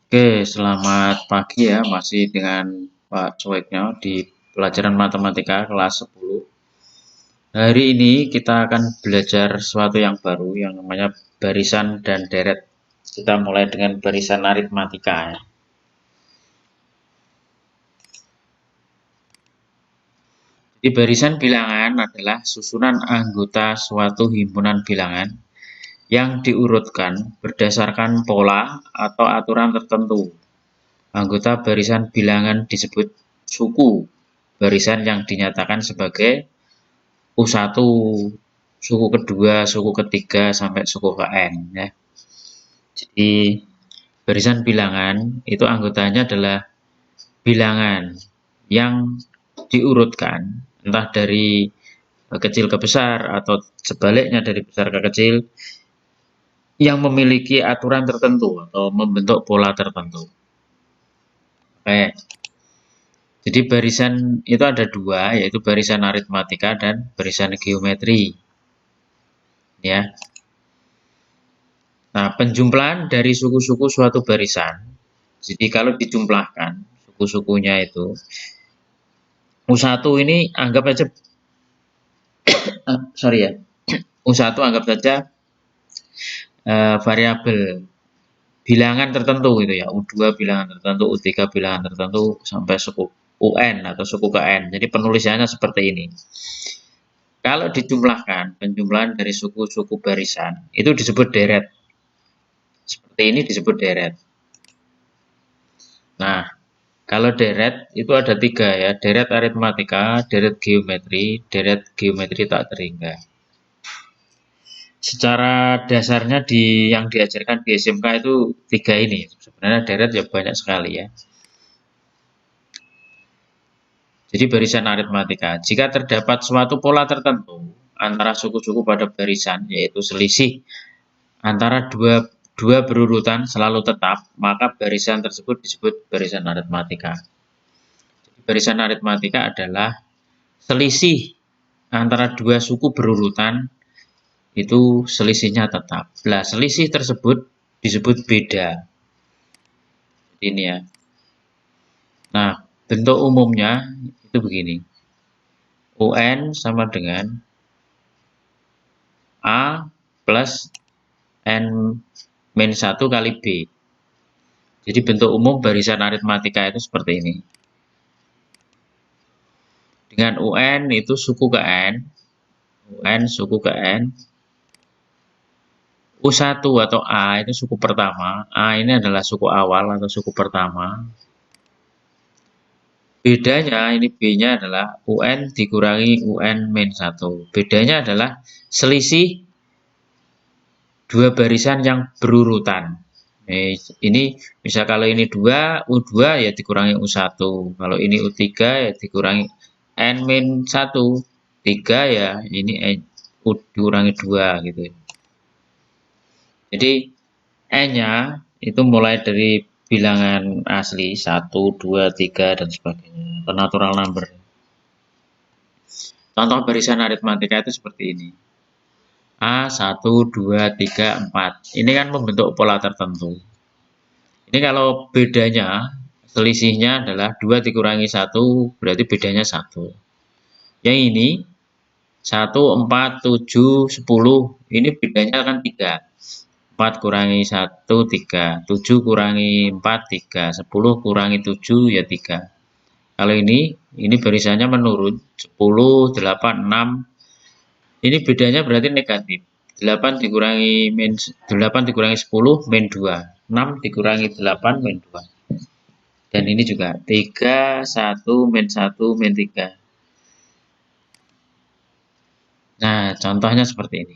Oke, selamat pagi ya, masih dengan Pak Cueknya di pelajaran matematika kelas 10. Hari ini kita akan belajar sesuatu yang baru yang namanya barisan dan deret. Kita mulai dengan barisan aritmatika ya. Di barisan bilangan adalah susunan anggota suatu himpunan bilangan yang diurutkan berdasarkan pola atau aturan tertentu. Anggota barisan bilangan disebut suku barisan yang dinyatakan sebagai U1, suku kedua, suku ketiga, sampai suku ke N ya. Jadi barisan bilangan itu anggotanya adalah bilangan yang diurutkan entah dari kecil ke besar atau sebaliknya dari besar ke kecil yang memiliki aturan tertentu atau membentuk pola tertentu. Oke. Jadi barisan itu ada dua, yaitu barisan aritmatika dan barisan geometri. Ya. Nah, penjumlahan dari suku-suku suatu barisan. Jadi kalau dijumlahkan suku-sukunya itu U1 ini anggap aja sorry ya. U1 anggap saja variabel bilangan tertentu gitu ya. U2 bilangan tertentu, U3 bilangan tertentu sampai suku UN atau suku ke N. Jadi penulisannya seperti ini. Kalau dijumlahkan, penjumlahan dari suku-suku barisan itu disebut deret. Seperti ini disebut deret. Nah, kalau deret itu ada tiga ya, deret aritmatika, deret geometri tak terhingga. Secara dasarnya yang diajarkan di SMK itu tiga ini. Sebenarnya deret ya banyak sekali ya. Jadi barisan aritmatika, jika terdapat suatu pola tertentu antara suku-suku pada barisan, yaitu selisih antara dua berurutan selalu tetap, maka barisan tersebut disebut barisan aritmatika. Jadi barisan aritmatika adalah selisih antara dua suku berurutan itu selisihnya tetap. Nah, selisih tersebut disebut beda. Ini ya. Nah, bentuk umumnya itu begini. UN sama dengan A plus N min 1 kali B. Jadi bentuk umum barisan aritmatika itu seperti ini. Dengan UN itu suku ke N, UN suku ke N, U1 atau A itu suku pertama, A ini adalah suku awal atau suku pertama. Bedanya, ini B-nya adalah UN dikurangi UN min 1. Bedanya adalah selisih dua barisan yang berurutan. Ini bisa kalau ini 2, U2 ya dikurangi U1. Kalau ini U3 ya dikurangi N min 1. 3 ya ini U dikurangi 2 gitu. Jadi N-nya itu mulai dari bilangan asli 1, 2, 3 dan sebagainya. Atau natural number. Contoh barisan aritmatika itu seperti ini. A1, 2, 3, 4. Ini kan membentuk pola tertentu. Ini kalau bedanya, selisihnya adalah 2 dikurangi 1, berarti bedanya 1. Yang ini, 1, 4, 7, 10. Ini bedanya kan 3. 4 kurangi 1, 3. 7 kurangi 4, 3. 10 kurangi 7, ya 3. Kalau ini barisannya menurun. 10, 8, 6. Ini bedanya berarti negatif. 8 dikurangi 10 min 2. 6 dikurangi 8 min 2. Dan ini juga 3, 1, min 1, min 3. Nah, contohnya seperti ini.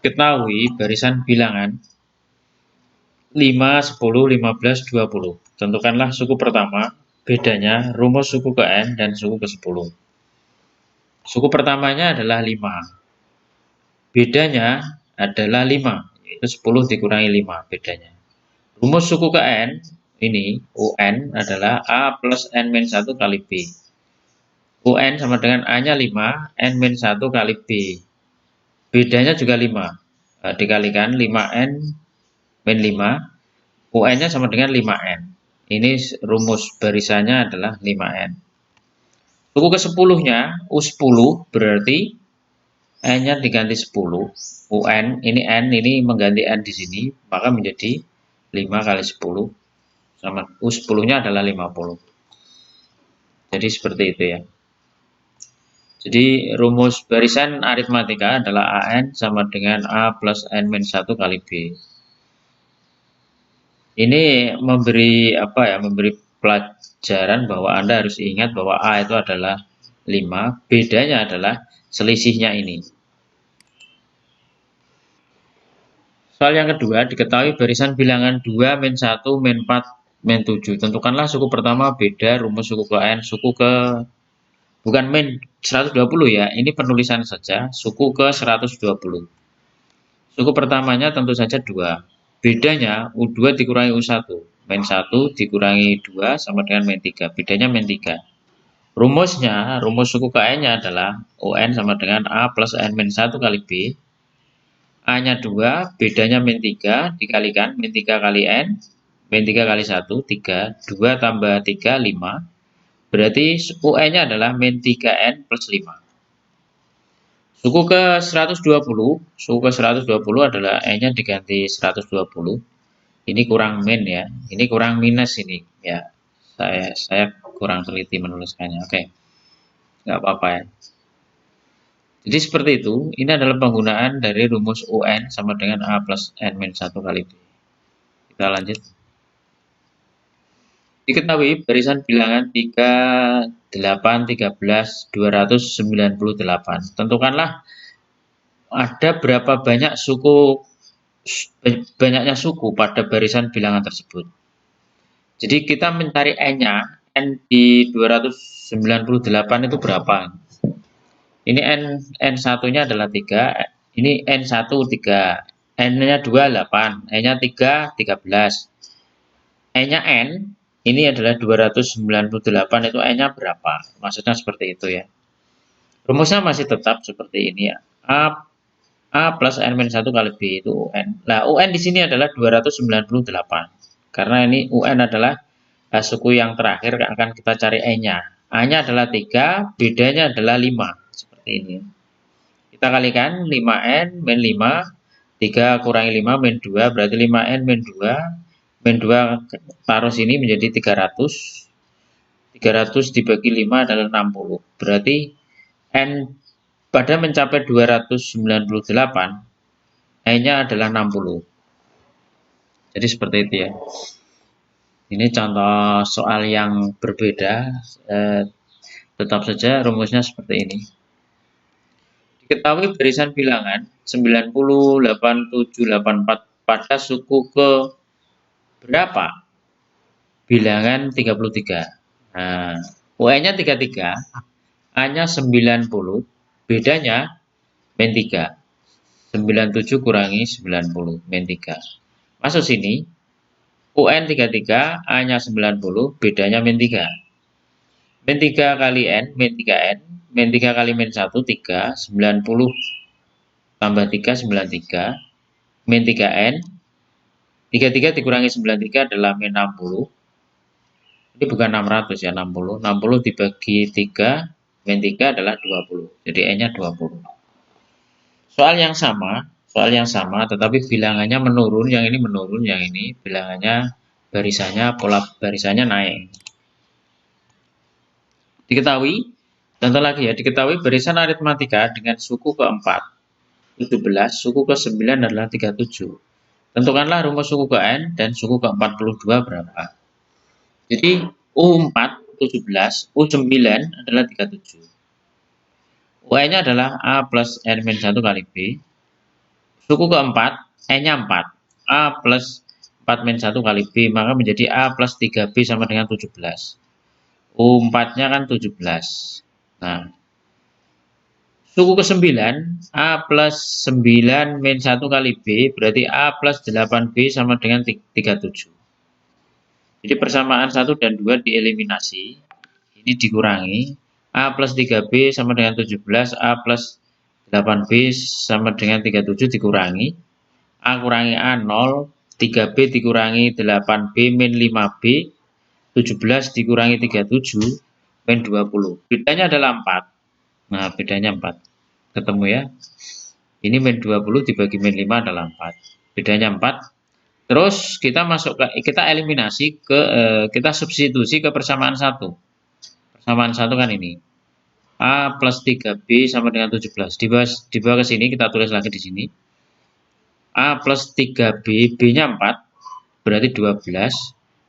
Diketahui barisan bilangan 5, 10, 15, 20. Tentukanlah suku pertama, bedanya rumus suku ke N dan suku ke 10. Suku pertamanya adalah 5. Bedanya adalah 5, yaitu 10 dikurangi 5 bedanya. Rumus suku ke N, ini UN adalah A plus N min 1 kali B. UN sama dengan A-nya 5, N min 1 kali B. Bedanya juga 5. Dikalikan 5N min 5, UN-nya sama dengan 5N. Ini rumus barisannya adalah 5N. Suku ke-10-nya, U10 berarti N-nya diganti 10. UN, ini N, ini mengganti N di sini, maka menjadi 5 kali 10. Sama U10-nya adalah 50. Jadi seperti itu ya. Jadi rumus barisan aritmatika adalah AN sama dengan A plus N-1 kali B. Ini memberi memberi pelajaran bahwa Anda harus ingat bahwa A itu adalah 5, bedanya adalah selisihnya ini. Soal yang kedua, diketahui barisan bilangan 2, min 1, min 4, min 7. Tentukanlah suku pertama beda, rumus suku ke N, suku ke bukan min 120 ya, ini penulisan saja, suku ke 120. Suku pertamanya tentu saja 2. Bedanya U2 dikurangi U1. Min 1 dikurangi 2 sama dengan min 3. Bedanya min 3. Rumusnya, rumus suku ke N-nya adalah UN sama dengan A plus N min 1 kali B. A-nya 2, bedanya min 3, dikalikan min 3 kali N, min 3 kali 1, 3. 2 tambah 3, 5. Berarti UN-nya adalah min 3N plus 5. Suku ke 120 adalah N-nya diganti 120. Ini kurang min ya, ini kurang minus ini ya. Saya kurang teliti menuliskannya. Oke, nggak apa-apa ya. Jadi seperti itu, ini adalah penggunaan dari rumus UN sama dengan A plus N-1 kali B. Kita lanjut. Diketahui barisan bilangan 3, 8, 13, 298. Tentukanlah ada berapa banyak banyaknya suku pada barisan bilangan tersebut. Jadi kita mencari N-nya, N di 298 itu berapa? Ini N1-nya adalah 3, ini N1 3, N-nya 2 8, N-nya 3 13. N-nya N ini adalah 298, itu N-nya berapa? Maksudnya seperti itu ya. Rumusnya masih tetap seperti ini ya. A plus N-1 kali B itu UN. Nah, UN di sini adalah 298. Karena ini UN adalah suku yang terakhir, akan kita cari N-nya. A-nya adalah 3, bedanya adalah 5. Seperti ini. Kita kalikan 5N min 5, 3 kurangi 5 min 2, berarti 5N min 2. Min 2 taruh sini menjadi 300. 300 dibagi 5 adalah 60. Berarti N pada mencapai 298, N-nya adalah 60. Jadi seperti itu ya. Ini contoh soal yang berbeda. Tetap saja rumusnya seperti ini. Diketahui barisan bilangan 90, 87, 84 pada suku ke berapa? Bilangan 33. Nah, UN-nya 33, A-nya 90, bedanya min 3. 97 kurangi 90, min 3. Masuk sini, UN 33, A-nya 90, bedanya min 3. Min 3 kali N, min 3N, min 3 kali min 1, 3, 90 tambah 3, 93, min 3N, 33 dikurangi 93 adalah min 60. Ini bukan 600 ya, 60. 60 dibagi 3, min 3 adalah 20. Jadi N-nya 20. Soal yang sama, tetapi bilangannya menurun, yang ini menurun, yang ini bilangannya pola barisannya naik. Diketahui barisan aritmatika dengan suku ke-4, 17, suku ke-9 adalah 37. Tentukanlah rumus suku ke N dan suku ke-42 berapa. Jadi U4 17, U9 adalah 37. UN-nya adalah A plus N-1 kali B. Suku keempat, N-nya 4. A plus 4-1 kali B, maka menjadi A plus 3B sama dengan 17. U4-nya kan 17. Nah, suku ke-9, A plus 9-1 kali B, berarti A plus 8B sama dengan 37. Jadi persamaan 1 dan 2 dieliminasi. Ini dikurangi. A plus 3B sama dengan 17. A plus 8B sama dengan 37 dikurangi. A kurangi A 0. 3B dikurangi 8B min 5B, 17 dikurangi 37 min 20. Bedanya adalah 4. Nah, bedanya 4. Ketemu ya. Ini min 20 dibagi min 5 adalah 4. Bedanya 4. Terus kita eliminasi ke kita substitusi ke persamaan 1. Persamaan 1 kan ini. A plus 3B sama dengan 17. Di bawah ke sini kita tulis lagi di sini. A plus 3B, B-nya 4, berarti 12.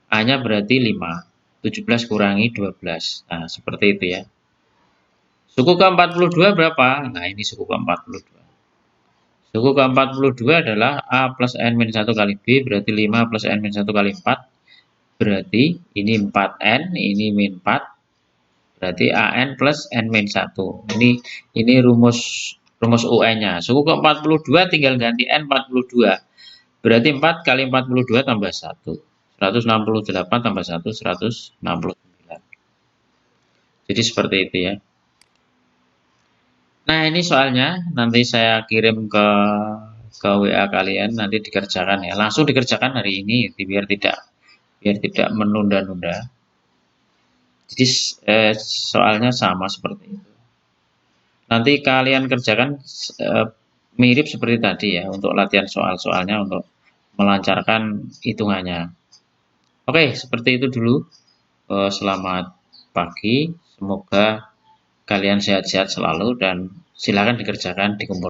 A-nya berarti 5. 17 kurangi 12. Nah, seperti itu ya. Suku ke-42 berapa? Nah, ini suku ke-42. Suku ke-42 adalah A plus N-1 kali B, berarti 5 plus N-1 kali 4. Berarti ini 4N, ini min 4. Berarti AN plus N-1. Ini rumus UN-nya. Suku ke-42 tinggal ganti N42. Berarti 4 kali 42 tambah 1. 168 tambah 1, 169. Jadi seperti itu ya. Nah, ini soalnya nanti saya kirim ke WA kalian, nanti dikerjakan ya. Langsung dikerjakan hari ini biar tidak menunda-nunda. Jadi soalnya sama seperti itu. Nanti kalian kerjakan mirip seperti tadi ya, untuk latihan soal-soalnya untuk melancarkan hitungannya. Oke, seperti itu dulu. Selamat pagi, semoga kalian sehat-sehat selalu dan silakan dikerjakan di komputer.